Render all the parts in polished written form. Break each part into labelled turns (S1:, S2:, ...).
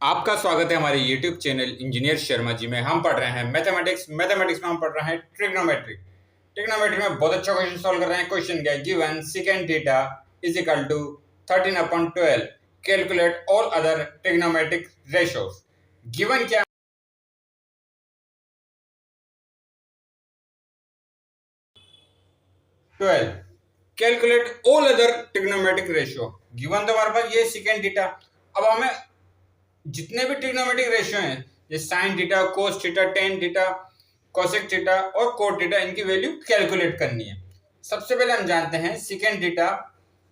S1: आपका स्वागत है हमारे YouTube channel engineer Sharma ji में। हम पढ़ रहे हैं मैथमेटिक्स में हम पढ़ रहे हैं ट्रिग्नोमेट्री। ट्रिग्नोमेट्री में बहुत अच्छा क्वेश्चन सॉल्व कर रहे हैं। क्वेश्चन क्या है? Given second theta is equal to 13/12, calculate all other trigonometric ratios. Given क्या? 12, calculate all other trigonometric ratio. Given तो हमारे पास ये सेकेंड थीटा। अब हमें जितने भी ट्रिग्नोमेट्रिक रेशियो हैं, जैसे sine theta, cos theta, tan theta, cosec theta और कोट थीटा, इनकी वैल्यू कैलकुलेट करनी है। सबसे पहले हम जानते हैं सेकेंड थीटा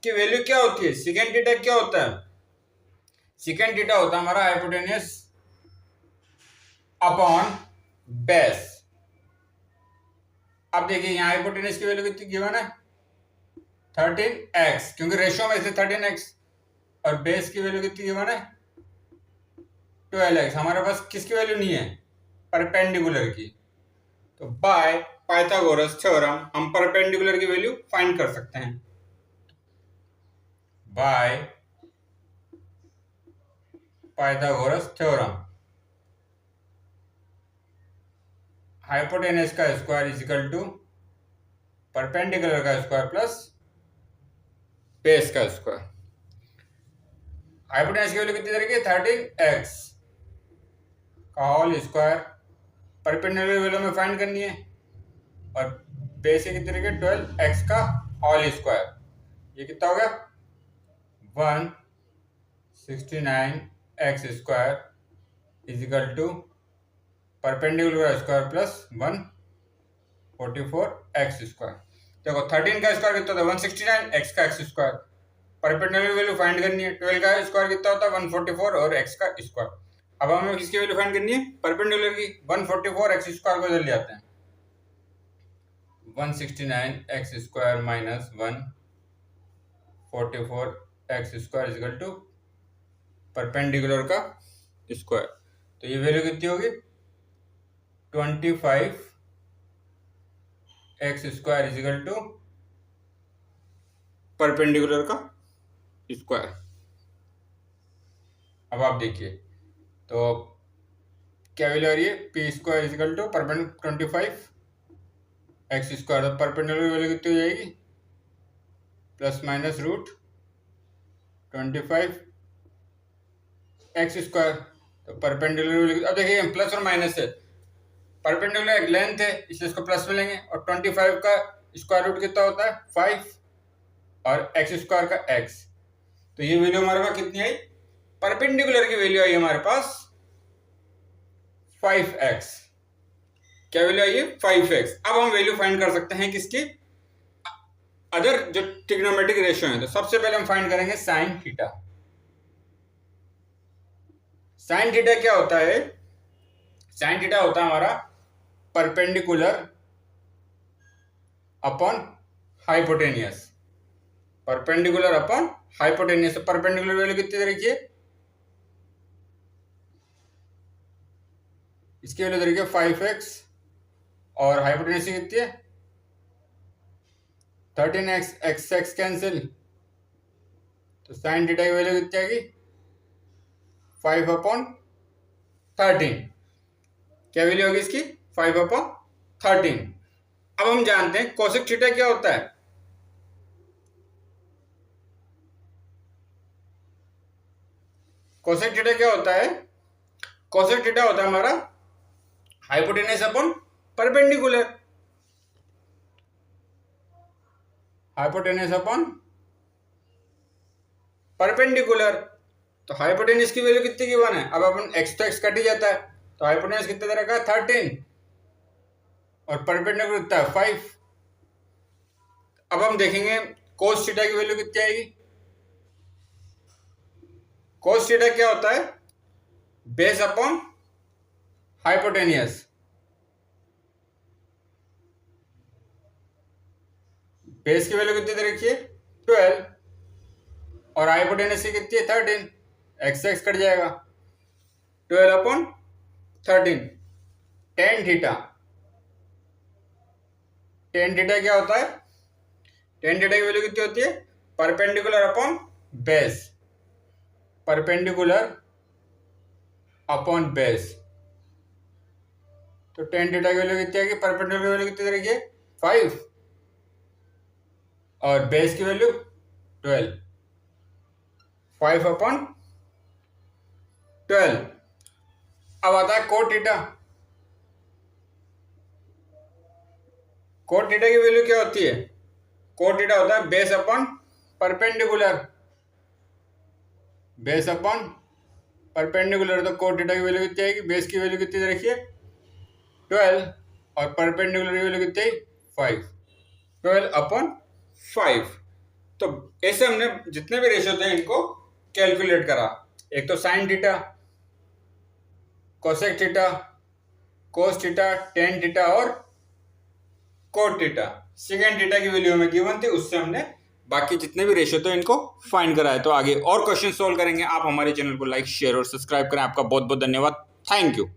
S1: की वैल्यू क्या होती है। सेकेंड थीटा क्या होता है? सेकेंड थीटा होता है हमारा हाइपोटेन्यूस अपॉन बेस। अब देखिए यहाँ हाइपोटेन्यूस की वैल्यू कितनी गिवन है? 13x, क्योंकि रेशियो में से 13x, और बेस की वैल्यू कितनी गिवन है? 12x। हमारे पास किसकी वैल्यू नहीं है? परपेंडिकुलर की। तो बाय पाइथागोरस थ्योरम हम परपेंडिकुलर की वैल्यू फाइंड कर सकते हैं। बाय पाइथागोरस थ्योरम हाइपोटेनस का square is equal to perpendicular का स्क्वायर प्लस बेस का स्क्वायर। हाइपोटेनस की वैल्यू कितनी तरीके? 13x का होल स्क्वायर परपेंडिकुलर वैल्यू में फाइंड करनी है, और बेस कितनी तरीके? 12x का होल स्क्वायर। ये कितना हो गया? 169x square is equal to perpendicular का स्क्वायर प्लस 144x स्क्वायर। देखो 13 का स्क्वायर कितना होता है? 169, x का x square. Perpendicular value find करनी है। 12 का स्क्वायर कितना होता है? 144 और x का स्क्वायर। अब हमें किसकी वैल्यू फाइंड करनी है? परपेंडिकुलर की। 144x स्क्वायर को इधर ले आते हैं। 169x square minus 144x square is equal to perpendicular का स्क्वायर। तो ये वैल्यू कितनी होगी? 25x square is equal to perpendicular का स्क्वायर। अब आप देखिए तो क्या वैल्यू आ रही है? P square is equal to perpendicular 25x square. तो परपेंडिकुलर वैल्यू कितनी हो जाएगी? Plus minus root 25x square. तो परपेंडिकुलर वैल्यू, अब देखिए प्लस और माइनस है, परपेंडिकुलर एक लेंथ है इसलिए इसको प्लस में लेंगे, और 25 का स्क्वायर रूट कितना होता है? 5, और x स्क्वायर का x। तो ये वैल्यू हमारे पास कितनी आई? परपेंडिकुलर की वैल्यू आई हमारे पास 5x। क्या वैल्यू आई है? 5x। अब हम वैल्यू फाइंड कर सकते हैं किसकी? अदर जो ट्रिग्नोमेट्रिक रेशियो है। तो सबसे पहले हम फाइंड करेंगे साइन थीटा। साइन थीटा क्या होता है? साइन थीटा होता है हमारा perpendicular upon hypotenuse. Perpendicular upon hypotenuse. Perpendicular value कितनी तरीके? इसकी वैल्यू तरीके 5x, और हाइपोटेनियस कितनी है? 13x। x कैंसिल, तो साइन थीटा की वैल्यू कितनी आएगी? 5/13। क्या वैल्यू होगी इसकी? 5/13। अब हम जानते हैं कोसेक थीटा क्या होता है। कोसेक थीटा क्या होता है? कोसेक थीटा होता है हमारा hypotenuse upon perpendicular. Hypotenuse upon perpendicular. तो हाइपोटेनस की वैल्यू कितनी की वन है? अब अपन x तो x कट ही जाता है, तो हाइपोटेनस कितने तरह का? 13, और परपेंडिकुलर कितना है? 5। अब हम देखेंगे कोस थीटा की वैल्यू कितनी आएगी। कोस थीटा क्या होता है? Base upon hypotenuse. बेस की वैल्यू कितनी रखी है? 12, और हाइपोटेनस की कितनी है? 13। x कट जाएगा, 12/13। टेन थीटा, टेन थीटा क्या होता है? टेन थीटा की वैल्यू कितनी होती है? Perpendicular upon base. Perpendicular upon base. तो टेन थीटा की वैल्यू कितनी आएगी, परपेंडिकुलर वैल्यू कितनी रहेगी 5 और बेस की वैल्यू 12, 5 अपॉन 12। अब आता है कोट थीटा। कोट थीटा की वैल्यू क्या होती है, कोट थीटा होता है base upon perpendicular, base upon perpendicular. तो कोट थीटा की वैल्यू कितनी आएगी, बेस की वैल्यू कितनी रखिए 12 और परपेंडिकुलर की वैल्यू कितनी 5, 12 अपॉन 5। तो ऐसे हमने जितने भी रेशियो थे इनको कैलकुलेट करा। एक तो sine theta, cosec theta, cos theta, tan theta और कोट थीटा। सेकेंड थीटा की वैल्यू हमें गिवन थी, उससे हमने बाकी जितने भी रेशियो थे इनको फाइंड कराए। तो आगे और क्वेश्चन सोल्व करेंगे। आप हमारे चैनल को लाइक, शेयर और सब्सक्राइब करें। आपका बहुत बहुत धन्यवाद। Thank you.